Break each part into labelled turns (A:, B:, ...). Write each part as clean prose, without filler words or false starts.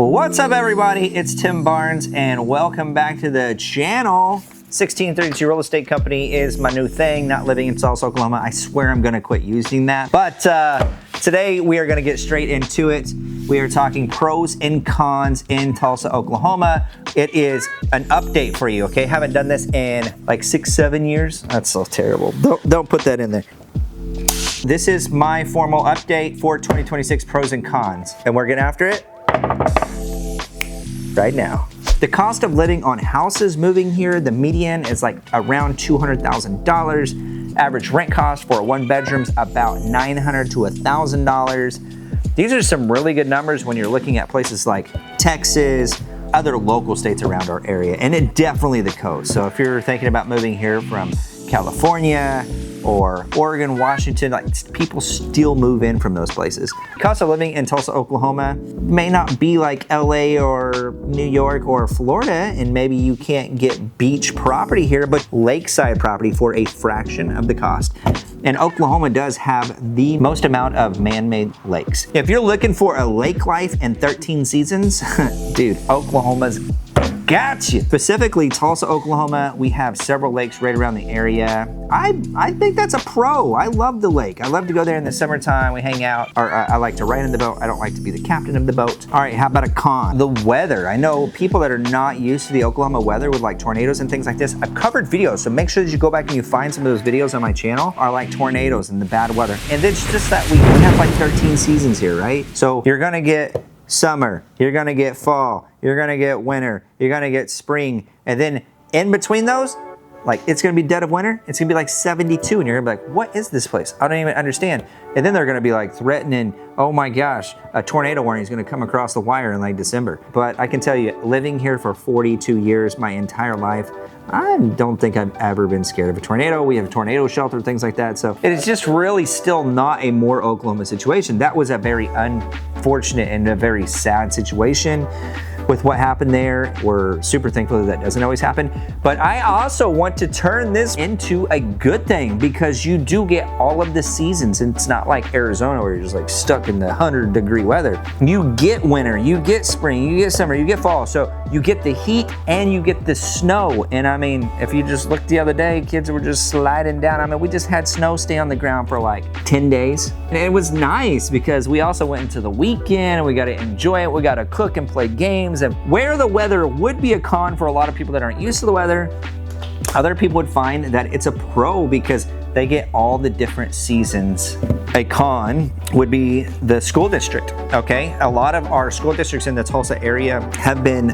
A: What's up, everybody? It's Tim Barnes, and welcome back to the channel. 1632 Real Estate Company is my new thing. Not living in Tulsa, Oklahoma. I swear I'm gonna quit using that. But today we are gonna get straight into it. We are talking pros and cons in Tulsa, Oklahoma. It is an update for you, okay? Haven't done this in like 6-7 years. That's so terrible. Don't put that in there. This is my formal update for 2026 pros and cons, and we're getting after it right now. The cost of living on houses moving here, the median is like around $200,000. Average rent cost for a one bedroom's about $900 to $1,000. These are some really good numbers when you're looking at places like Texas, other local states around our area, and it definitely the coast. So if you're thinking about moving here from California or Oregon, Washington, like people still move in from those places. Cost of living in Tulsa, Oklahoma may not be like LA or New York or Florida, and maybe you can't get beach property here, but lakeside property for a fraction of the cost. And Oklahoma does have the most amount of man-made lakes. If you're looking for a lake life and 13 seasons, dude, Oklahoma's got you. Specifically, Tulsa, Oklahoma, we have several lakes right around the area. I think that's a pro. I love the lake. I love to go there in the summertime. We hang out, or I like to ride in the boat. I don't like to be the captain of the boat. All right, how about a con? The weather. I know people that are not used to the Oklahoma weather with like tornadoes and things like this. I've covered videos, so make sure that you go back and you find some of those videos on my channel are like tornadoes and the bad weather. And it's just that we have like 13 seasons here, right? So you're gonna get summer, you're gonna get fall, you're gonna get winter, you're gonna get spring, and then in between those, like it's gonna be dead of winter, it's gonna be like 72, and you're gonna be like, what is this place? I don't even understand. And then they're gonna be like threatening, oh my gosh, a tornado warning is gonna come across the wire in like December. But I can tell you, living here for 42 years, my entire life, I don't think I've ever been scared of a tornado. We have a tornado shelter, things like that. So it is just really still not a more Oklahoma situation. That was a very unfortunate and a very sad situation with what happened there. We're super thankful that doesn't always happen. But I also want to turn this into a good thing because you do get all of the seasons. And it's not like Arizona where you're just like stuck in the 100-degree weather. You get winter, you get spring, you get summer, you get fall. So you get the heat and you get the snow. And I mean, if you just looked the other day, kids were just sliding down. I mean, we just had snow stay on the ground for like 10 days. And it was nice because we also went into the weekend and we got to enjoy it. We got to cook and play games. And where the weather would be a con for a lot of people that aren't used to the weather, other people would find that it's a pro because they get all the different seasons. A con would be the school district, okay? A lot of our school districts in the Tulsa area have been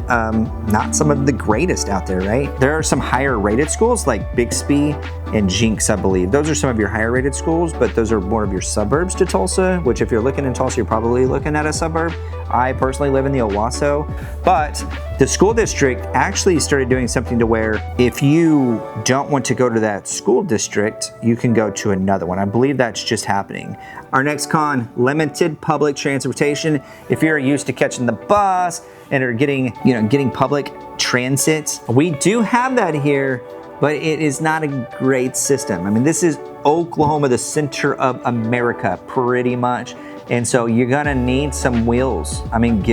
A: not some of the greatest out there, right? There are some higher rated schools like Bixby and Jinx, I believe. Those are some of your higher rated schools, but those are more of your suburbs to Tulsa, which if you're looking in Tulsa, you're probably looking at a suburb. I personally live in the Owasso, but the school district actually started doing something to where if you don't want to go to that school district, you can go to another one. I believe that's just happening. Our next con, limited public transportation. If you're used to catching the bus and are getting public transit, we do have that here, but it is not a great system. I mean, this is Oklahoma, the center of America, pretty much. And so you're gonna need some wheels. I mean,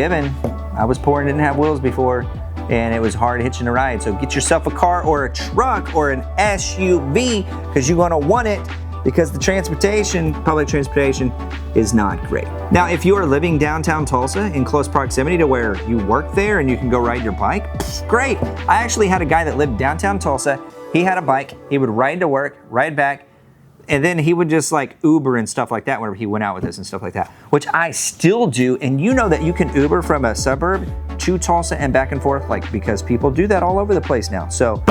A: I was poor and didn't have wheels before, and it was hard hitching a ride. So get yourself a car or a truck or an SUV, because you're gonna want it, because the public transportation is not great. Now, if you are living downtown Tulsa in close proximity to where you work there and you can go ride your bike, great. I actually had a guy that lived downtown Tulsa. He had a bike, he would ride to work, ride back, and then he would just like Uber and stuff like that whenever he went out with us and stuff like that, which I still do. And you know that you can Uber from a suburb to Tulsa and back and forth, like, because people do that all over the place now. So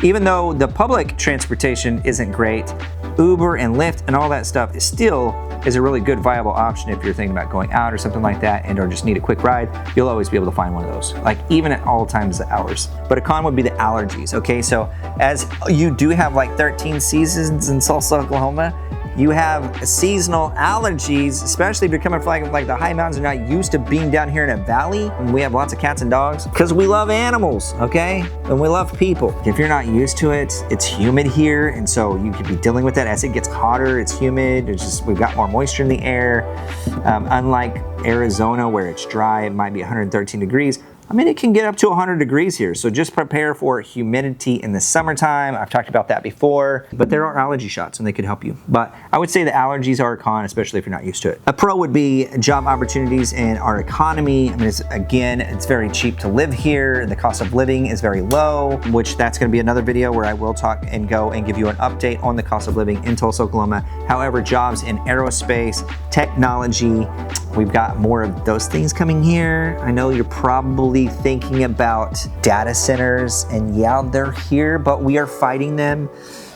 A: even though the public transportation isn't great, Uber and Lyft and all that stuff is a really good viable option if you're thinking about going out or something like that and or just need a quick ride. You'll always be able to find one of those, like even at all times of hours. But a con would be the allergies, okay? So as you do have like 13 seasons in Tulsa, Oklahoma, you have seasonal allergies, especially if you're coming from like the high mountains and not used to being down here in a valley. And we have lots of cats and dogs because we love animals, okay? And we love people. If you're not used to it, it's humid here, and so you could be dealing with that that as it gets hotter, it's humid. We've got more moisture in the air. Unlike Arizona where it's dry, it might be 113 degrees. I mean, it can get up to 100 degrees here, so just prepare for humidity in the summertime. I've talked about that before, but there are allergy shots and they could help you. But I would say the allergies are a con, especially if you're not used to it. A pro would be job opportunities in our economy. I mean, it's very cheap to live here. The cost of living is very low, which that's gonna be another video where I will talk and go and give you an update on the cost of living in Tulsa, Oklahoma. However, jobs in aerospace, technology, we've got more of those things coming here. I know you're probably thinking about data centers, and yeah, they're here, but we are fighting them.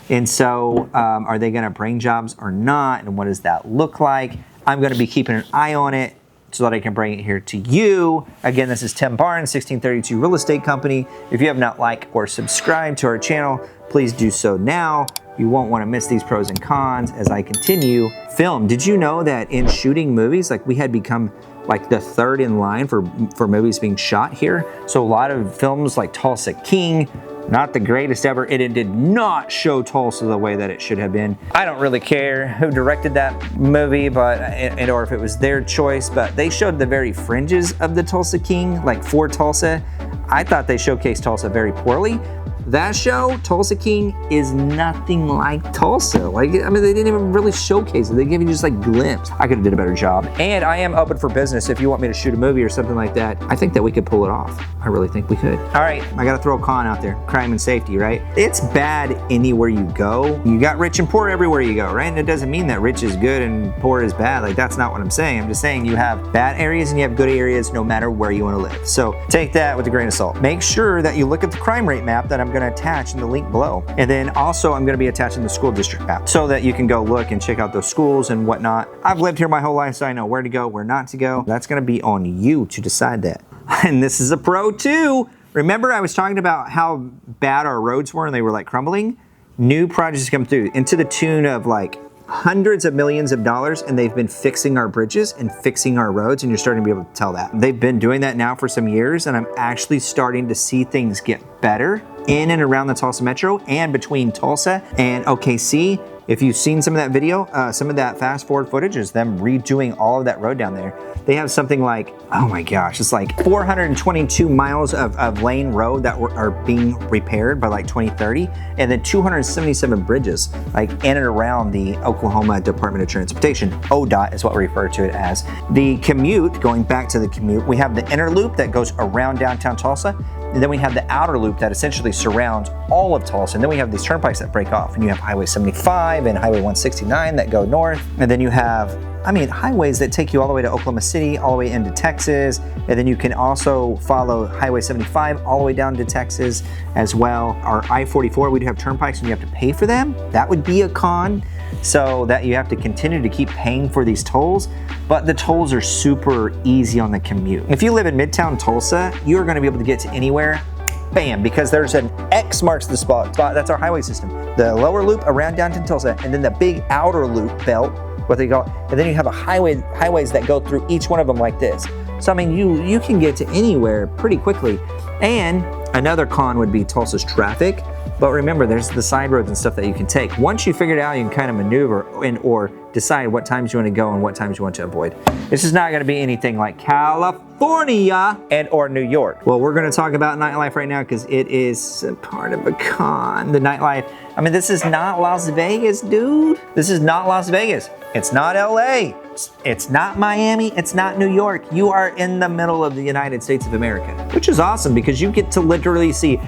A: And so are they gonna bring jobs or not? And what does that look like? I'm gonna be keeping an eye on it so that I can bring it here to you. Again, this is Tim Barnes, 1632 Real Estate Company. If you have not liked or subscribed to our channel, please do so now. You won't want to miss these pros and cons as I continue film. Did you know that in shooting movies, like we had become like the third in line for movies being shot here? So a lot of films like Tulsa King, not the greatest ever. It did not show Tulsa the way that it should have been. I don't really care who directed that movie, but or if it was their choice, but they showed the very fringes of the Tulsa King, like for Tulsa. I thought they showcased Tulsa very poorly. That show, Tulsa King, is nothing like Tulsa. Like, I mean, they didn't even really showcase it. They gave you just like a glimpse. I could have did a better job. And I am open for business. If you want me to shoot a movie or something like that, I think that we could pull it off. I really think we could. All right, I gotta throw a con out there. Crime and safety, right? It's bad anywhere you go. You got rich and poor everywhere you go, right? And it doesn't mean that rich is good and poor is bad. Like, that's not what I'm saying. I'm just saying you have bad areas and you have good areas no matter where you wanna live. So take that with a grain of salt. Make sure that you look at the crime rate map that I'm gonna attach in the link below. And then also I'm gonna be attaching the school district map so that you can go look and check out those schools and whatnot. I've lived here my whole life, so I know where to go, where not to go. That's gonna be on you to decide that. And this is a pro too. Remember I was talking about how bad our roads were and they were like crumbling? New projects come through into the tune of like hundreds of millions of dollars, and they've been fixing our bridges and fixing our roads, and you're starting to be able to tell that. They've been doing that now for some years, and I'm actually starting to see things get better in and around the Tulsa Metro and between Tulsa and OKC. If you've seen some of that video, some of that fast forward footage is them redoing all of that road down there. They have something like, oh my gosh, it's like 422 miles of lane road that are being repaired by like 2030, and then 277 bridges like in and around the Oklahoma Department of Transportation. ODOT is what we refer to it as. The commute, going back to the commute, we have the inner loop that goes around downtown Tulsa, and then we have the outer loop that essentially surrounds all of Tulsa. And then we have these turnpikes that break off, and you have Highway 75 and Highway 169 that go north. And then you have, highways that take you all the way to Oklahoma City, all the way into Texas. And then you can also follow Highway 75 all the way down to Texas as well. Our I-44, we do have turnpikes and you have to pay for them. That would be a con, so that you have to continue to keep paying for these tolls. But the tolls are super easy on the commute. If you live in Midtown Tulsa, you're gonna be able to get to anywhere, bam, because there's an X marks the spot. That's our highway system. The lower loop around downtown Tulsa, and then the big outer loop belt, what they call it, and then you have highways that go through each one of them like this. So you can get to anywhere pretty quickly. And another con would be Tulsa's traffic. But remember, there's the side roads and stuff that you can take. Once you figure it out, you can kind of maneuver or decide what times you want to go and what times you want to avoid. This is not going to be anything like California or New York. Well, we're going to talk about nightlife right now because it is a part of a con. The nightlife. This is not Las Vegas, dude. This is not Las Vegas. It's not LA. It's not Miami. It's not New York. You are in the middle of the United States of America, which is awesome because you get to literally see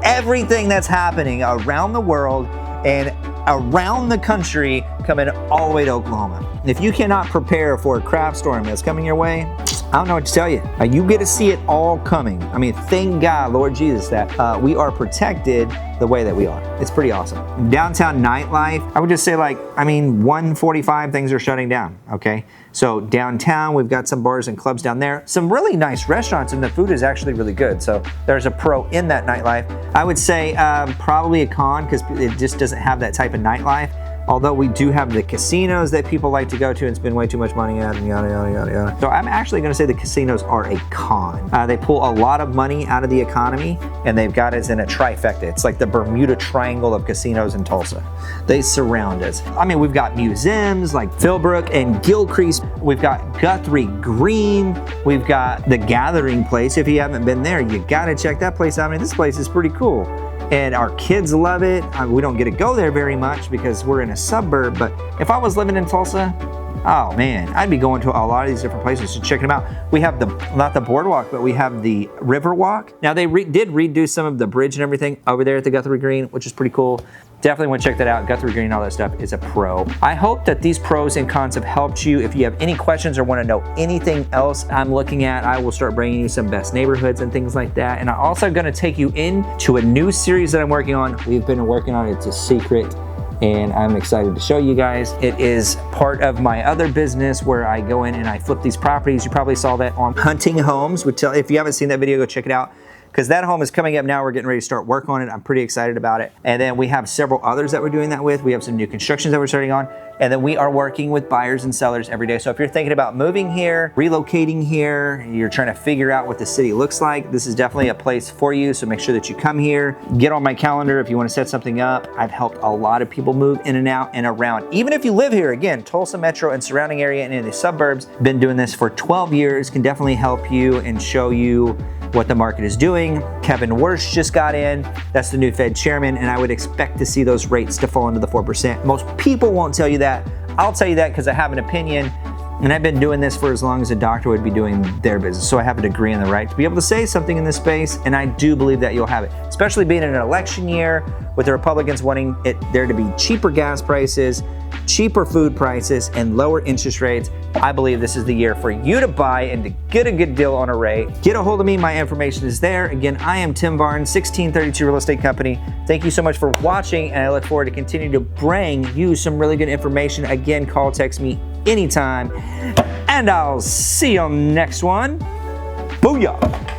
A: everything that's happening around the world and around the country coming all the way to Oklahoma. If you cannot prepare for a crap storm that's coming your way, I don't know what to tell you. You get to see it all coming. Thank God, Lord Jesus, that we are protected the way that we are. It's pretty awesome. Downtown nightlife, I would just say 1:45, things are shutting down, okay? So downtown, we've got some bars and clubs down there, some really nice restaurants, and the food is actually really good. So there's a pro in that nightlife. I would say probably a con because it just doesn't have that type of nightlife. Although we do have the casinos that people like to go to and spend way too much money at, and yada, yada, yada, yada. So I'm actually gonna say the casinos are a con. They pull a lot of money out of the economy, and they've got us in a trifecta. It's like the Bermuda Triangle of casinos in Tulsa. They surround us. I mean, we've got museums like Philbrook and Gilcrease. We've got Guthrie Green. We've got the Gathering Place. If you haven't been there, you gotta check that place out. I mean, this place is pretty cool. And our kids love it. We don't get to go there very much because we're in a suburb, but if I was living in Tulsa, oh man, I'd be going to a lot of these different places to check them out. We have not the boardwalk, but we have the river walk. Now they did redo some of the bridge and everything over there at the Guthrie Green, which is pretty cool. Definitely want to check that out. Guthrie Green, all that stuff is a pro. I hope that these pros and cons have helped you. If you have any questions or want to know anything else I'm looking at, I will start bringing you some best neighborhoods and things like that. And I'm also going to take you into a new series that I'm working on. We've been working on it. It's a secret, and I'm excited to show you guys. It is part of my other business where I go in and I flip these properties. You probably saw that on Hunting Homes. If you haven't seen that video, go check it out, because that home is coming up now. We're getting ready to start work on it. I'm pretty excited about it. And then we have several others that we're doing that with. We have some new constructions that we're starting on. And then we are working with buyers and sellers every day. So if you're thinking about moving here, relocating here, you're trying to figure out what the city looks like, this is definitely a place for you. So make sure that you come here, get on my calendar if you want to set something up. I've helped a lot of people move in and out and around. Even if you live here, again, Tulsa Metro and surrounding area and in the suburbs, been doing this for 12 years, can definitely help you and show you what the market is doing. Kevin Wersch just got in. That's the new Fed chairman, and I would expect to see those rates to fall into the 4%. Most people won't tell you that. I'll tell you that because I have an opinion, and I've been doing this for as long as a doctor would be doing their business. So I have a degree in the right to be able to say something in this space, and I do believe that you'll have it, especially being in an election year with the Republicans wanting there to be cheaper gas prices, cheaper food prices, and lower interest rates. I believe this is the year for you to buy and to get a good deal on a rate. Get a hold of me. My information is there. Again, I am Tim Barnes, 1632 Real Estate Company. Thank you so much for watching, and I look forward to continuing to bring you some really good information. Again, call, text me anytime, and I'll see you on the next one. Booyah!